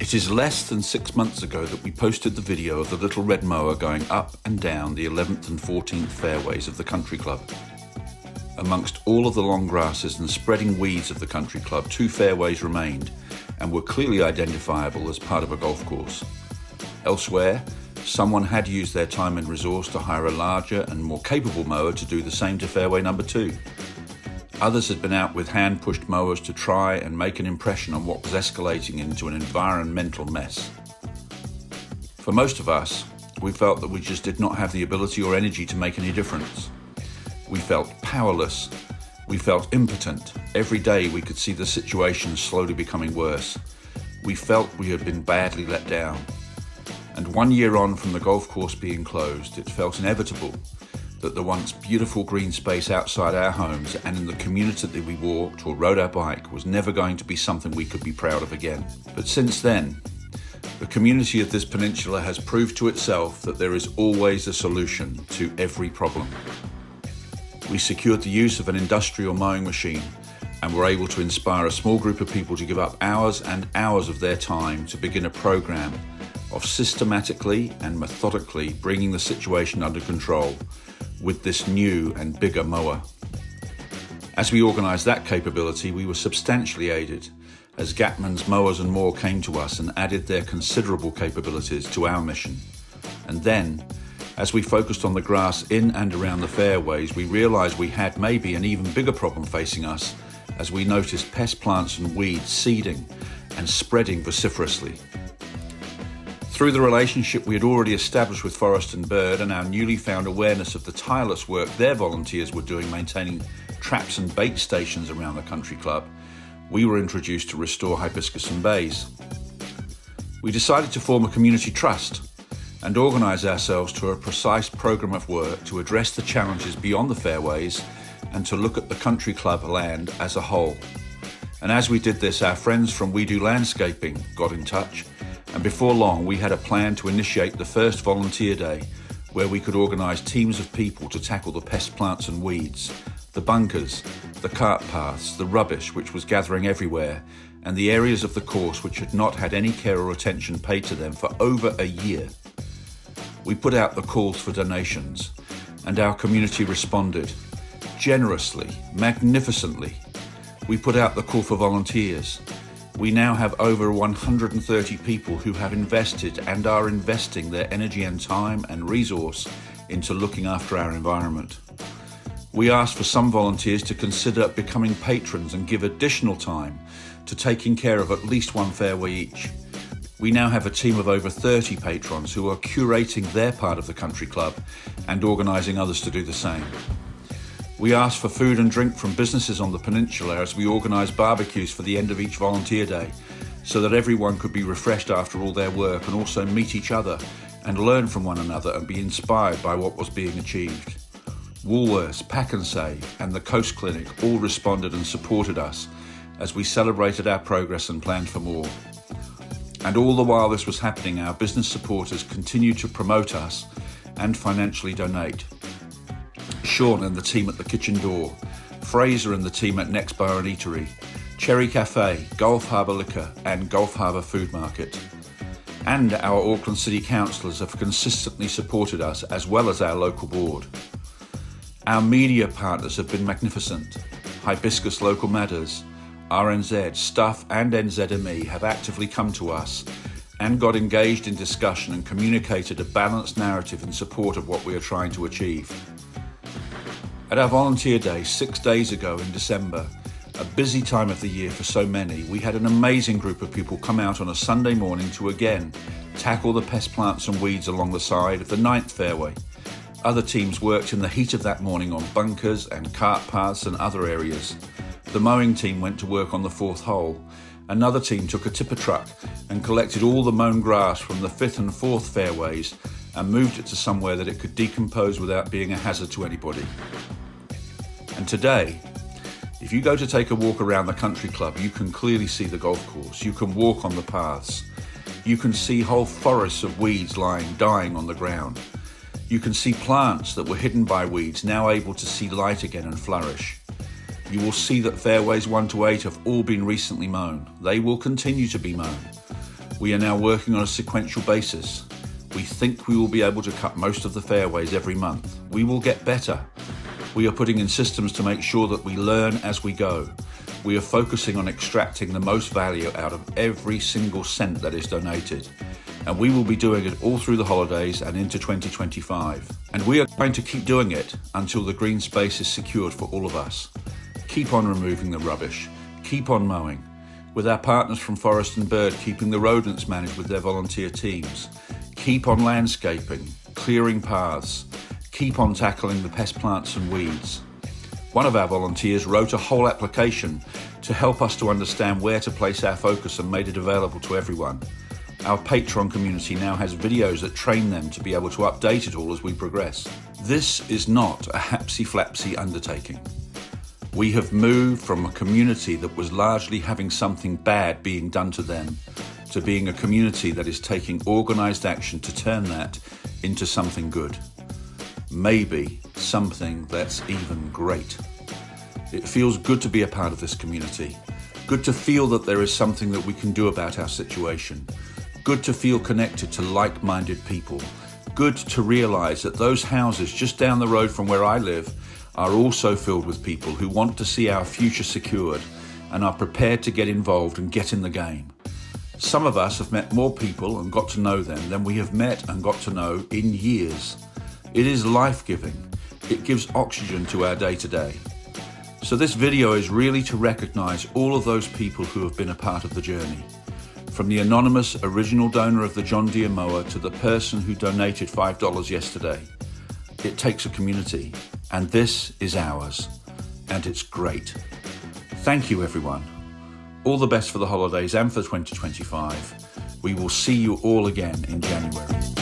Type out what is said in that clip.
It is less than 6 months ago that we posted the video of the little red mower going up and down the 11th and 14th fairways of the country club. Amongst all of the long grasses and spreading weeds of the country club, 2 fairways remained and were clearly identifiable as part of a golf course. Elsewhere, someone had used their time and resource to hire a larger and more capable mower to do the same to fairway number 2. Others had been out with hand-pushed mowers to try and make an impression on what was escalating into an environmental mess. For most of us, we felt that we just did not have the ability or energy to make any difference. We felt powerless. We felt impotent. Every day we could see the situation slowly becoming worse. We felt we had been badly let down. And 1 year on from the golf course being closed, it felt inevitable that the once beautiful green space outside our homes and in the community that we walked or rode our bike was never going to be something we could be proud of again. But since then, the community of this peninsula has proved to itself that there is always a solution to every problem. We secured the use of an industrial mowing machine and were able to inspire a small group of people to give up hours and hours of their time to begin a program of systematically and methodically bringing the situation under control with this new and bigger mower. As we organised that capability, we were substantially aided as Gatman's Mowers and More came to us and added their considerable capabilities to our mission. And then, as we focused on the grass in and around the fairways, we realised we had maybe an even bigger problem facing us as we noticed pest plants and weeds seeding and spreading vociferously. Through the relationship we had already established with Forest and Bird and our newly found awareness of the tireless work their volunteers were doing maintaining traps and bait stations around the country club, we were introduced to restore hibiscus and bays. We decided to form a community trust and organise ourselves to a precise programme of work to address the challenges beyond the fairways and to look at the country club land as a whole. And as we did this, our friends from We Do Landscaping got in touch, and before long we had a plan to initiate the first volunteer day where we could organise teams of people to tackle the pest plants and weeds, the bunkers, the cart paths, the rubbish which was gathering everywhere, and the areas of the course which had not had any care or attention paid to them for over a year. We put out the calls for donations, and our community responded generously, magnificently. We put out the call for volunteers. We now have over 130 people who have invested and are investing their energy and time and resource into looking after our environment. We asked for some volunteers to consider becoming patrons and give additional time to taking care of at least one fairway each. We now have a team of over 30 patrons who are curating their part of the country club and organising others to do the same. We asked for food and drink from businesses on the peninsula as we organised barbecues for the end of each volunteer day so that everyone could be refreshed after all their work and also meet each other and learn from one another and be inspired by what was being achieved. Woolworths, Pack and Save and the Coast Clinic all responded and supported us as we celebrated our progress and planned for more. And all the while this was happening, our business supporters continued to promote us and financially donate. Sean and the team at the Kitchen Door, Fraser and the team at Next Bar and Eatery, Cherry Cafe, Gulf Harbour Liquor and Gulf Harbour Food Market. And our Auckland City councillors have consistently supported us as well as our local board. Our media partners have been magnificent. Hibiscus Local Matters, RNZ, Stuff and NZME have actively come to us and got engaged in discussion and communicated a balanced narrative in support of what we are trying to achieve. At our volunteer day 6 days ago in December, a busy time of the year for so many, we had an amazing group of people come out on a Sunday morning to again tackle the pest plants and weeds along the side of the 9th fairway. Other teams worked in the heat of that morning on bunkers and cart paths and other areas. The mowing team went to work on the 4th hole. Another team took a tipper truck and collected all the mown grass from the 5th and 4th fairways and moved it to somewhere that it could decompose without being a hazard to anybody. And today, if you go to take a walk around the country club, you can clearly see the golf course. You can walk on the paths. You can see whole forests of weeds dying on the ground. You can see plants that were hidden by weeds now able to see light again and flourish. You will see that fairways 1 to 8 have all been recently mown. They will continue to be mown. We are now working on a sequential basis. We think we will be able to cut most of the fairways every month. We will get better. We are putting in systems to make sure that we learn as we go. We are focusing on extracting the most value out of every single cent that is donated. And we will be doing it all through the holidays and into 2025. And we are going to keep doing it until the green space is secured for all of us. Keep on removing the rubbish. Keep on mowing. With our partners from Forest and Bird keeping the rodents managed with their volunteer teams. Keep on landscaping, clearing paths. Keep on tackling the pest plants and weeds. One of our volunteers wrote a whole application to help us to understand where to place our focus and made it available to everyone. Our Patreon community now has videos that train them to be able to update it all as we progress. This is not a hapsy-flapsy undertaking. We have moved from a community that was largely having something bad being done to them to being a community that is taking organised action to turn that into something good. Maybe something that's even great. It feels good to be a part of this community. Good to feel that there is something that we can do about our situation. Good to feel connected to like-minded people. Good to realise that those houses just down the road from where I live are also filled with people who want to see our future secured and are prepared to get involved and get in the game. Some of us have met more people and got to know them than we have met and got to know in years. It is life-giving. It gives oxygen to our day-to-day. So this video is really to recognise all of those people who have been a part of the journey. From the anonymous original donor of the John Deere mower to the person who donated $5 yesterday. It takes a community, and this is ours, and it's great. Thank you, everyone. All the best for the holidays and for 2025. We will see you all again in January.